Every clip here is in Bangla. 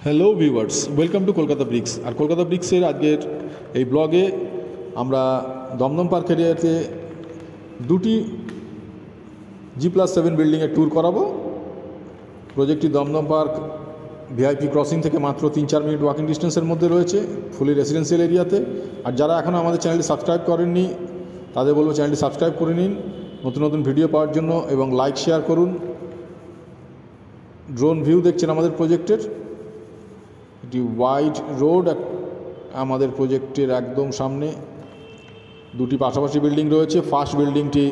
Hello viewers, welcome to Kolkata bricks. আর কলকাতা ব্রিক্সের আজকের এই ব্লগে আমরা দমদম পার্ক এরিয়াতে দুটি G+7 বিল্ডিংয়ের ট্যুর করাবো। প্রজেক্টটি দমদম পার্ক ভিআইপি ক্রসিং থেকে মাত্র 3-4 মিনিট ওয়াকিং ডিস্টেন্সের মধ্যে রয়েছে, ফুলি রেসিডেন্সিয়াল এরিয়াতে। আর যারা এখনও আমাদের চ্যানেলটি সাবস্ক্রাইব করেননি তাদের বলবো চ্যানেলটি সাবস্ক্রাইব করে নিন নতুন নতুন ভিডিও পাওয়ার জন্য, এবং লাইক শেয়ার করুন। ড্রোন ভিউ দেখছেন আমাদের প্রজেক্টের, এটি ওয়াইড রোড আমাদের প্রজেক্টের একদম সামনে। দুটি পাশাপাশি বিল্ডিং রয়েছে। ফার্স্ট বিল্ডিংটি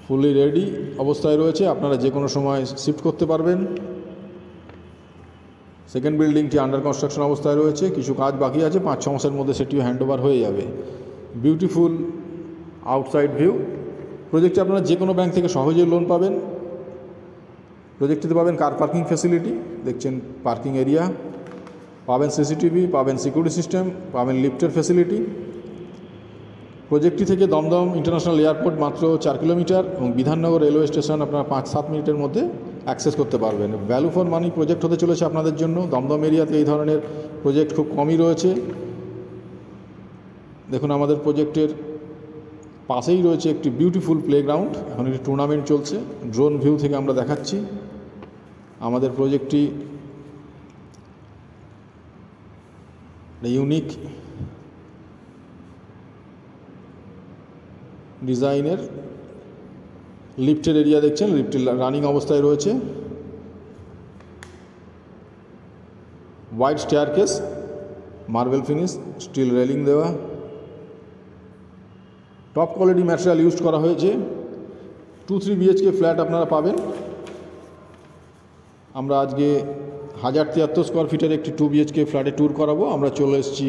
ফুলি রেডি অবস্থায় রয়েছে, আপনারা যে কোনো সময় শিফট করতে পারবেন। সেকেন্ড বিল্ডিংটি আন্ডার কনস্ট্রাকশন অবস্থায় রয়েছে, কিছু কাজ বাকি আছে, 5-6 মাসের মধ্যে সেটিও হ্যান্ডওভার হয়ে যাবে। Beautiful outside view. প্রজেক্টে আপনারা যে কোনো ব্যাংক থেকে সহজেই লোন পাবেন। প্রজেক্টটিতে পাবেন কার পার্কিং ফ্যাসিলিটি, দেখছেন পার্কিং এরিয়া, পাবেন সিসিটিভি, পাবেন সিকিউরিটি সিস্টেম, পাবেন লিফটের ফ্যাসিলিটি। প্রজেক্টটি থেকে দমদম ইন্টারন্যাশনাল এয়ারপোর্ট মাত্র 4 কিলোমিটার এবং বিধাননগর রেলওয়ে স্টেশন আপনারা 5-7 মিনিটের মধ্যে অ্যাক্সেস করতে পারবেন। ভ্যালু ফর মানি প্রজেক্ট হতে চলেছে আপনাদের জন্য। দমদম এরিয়াতে এই ধরনের প্রজেক্ট খুব কমই রয়েছে। দেখুন আমাদের প্রজেক্টের পাশেই রয়েছে একটি বিউটিফুল প্লেগ্রাউন্ড, এখন একটি টুর্নামেন্ট চলছে। ড্রোন ভিউ থেকে আমরা দেখাচ্ছি আমাদের প্রজেক্টটি ইউনিক ডিজাইনের। লিফটের এরিয়া দেখছেন, লিফটের রানিং অবস্থায় রয়েছে। White staircase, marble finish, steel railing দেওয়া, টপ কোয়ালিটি ম্যাটেরিয়াল ইউজ করা হয়েছে। 2-3 BHK ফ্ল্যাট আপনারা পাবেন। আমরা আজকে 1073 স্কোয়ার ফিটের একটি 2 BHK ফ্ল্যাটে ট্যুর করাবো। আমরা চলে এসেছি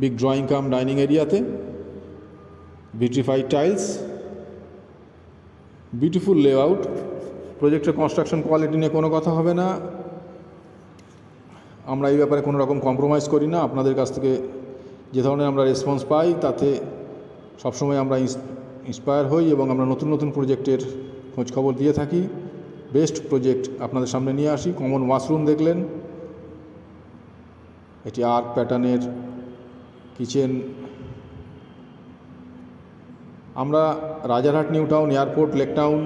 বিগ ড্রয়িং কাম ডাইনিং এরিয়াতে। Vitrified tiles, beautiful layout. প্রজেক্টের কনস্ট্রাকশন কোয়ালিটি নিয়ে কোনো কথা হবে না, আমরা এই ব্যাপারে কোনো রকম কম্প্রোমাইজ করি না। আপনাদের কাছ থেকে যে ধরনের আমরা রেসপন্স পাই তাতে সবসময় আমরা ইন্সপায়ার হই এবং আমরা নতুন নতুন প্রজেক্টের খোঁজখবর দিয়ে থাকি। বেস্ট প্রজেক্ট আপনাদের সামনে নিয়ে আসি। কমন ওয়াশরুম দেখলেন, এটি আর্ক প্যাটার্নের কিচেন। আমরা Rajarhat, new town, airport, lake town,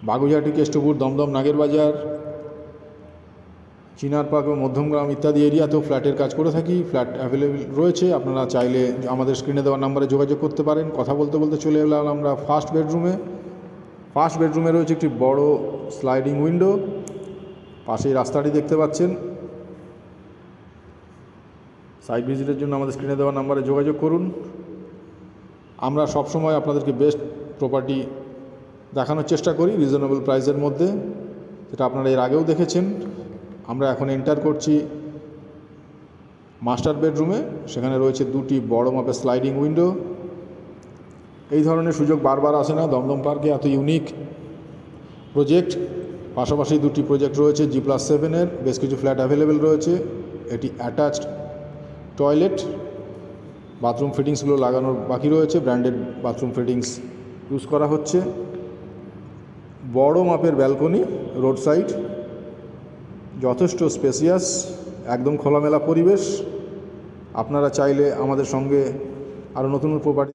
Baguiati, Kestopur, Dumdum, Nager Bazar, চিনার পার্ক এবং মধ্যমগ্রাম ইত্যাদি এরিয়াতেও ফ্ল্যাটের কাজ করে থাকি। ফ্ল্যাট অ্যাভেলেবেল রয়েছে, আপনারা চাইলে আমাদের স্ক্রিনে দেওয়া নাম্বারে যোগাযোগ করতে পারেন। কথা বলতে বলতে চলে এলাম আমরা ফার্স্ট বেডরুমে। ফার্স্ট বেডরুমে রয়েছে একটি বড় স্লাইডিং উইন্ডো, পাশেই রাস্তাটি দেখতে পাচ্ছেন। সাইট ভিজিটের জন্য আমাদের স্ক্রিনে দেওয়া নাম্বারে যোগাযোগ করুন। আমরা সবসময় আপনাদেরকে বেস্ট প্রপার্টি দেখানোর চেষ্টা করি রিজনেবল প্রাইসের মধ্যে, যেটা আপনারা এর আগেও দেখেছেন। আমরা এখন এন্টার করছি মাস্টার বেডরুমে। সেখানে রয়েছে দুটি বড় মাপের স্লাইডিং উইন্ডো। এই ধরনের সুযোগ বারবার আসে না দমদম পার্কে, এত ইউনিক প্রজেক্ট। পাশাপাশি দুটি প্রজেক্ট রয়েছে G+7-এর, বেশ কিছু ফ্ল্যাট অ্যাভেলেবেল রয়েছে। এটি অ্যাটাচড টয়লেট, বাথরুম ফিটিংসগুলো লাগানোর বাকি রয়েছে। ব্র্যান্ডেড বাথরুম ফিটিংস ইউজ করা হচ্ছে। বড় মাপের ব্যালকনি, রোড সাইড, যথেষ্ট স্পেসিয়াস, একদম খোলামেলা পরিবেশ। আপনারা চাইলে আমাদের সঙ্গে আরও নতুন প্রপার্টি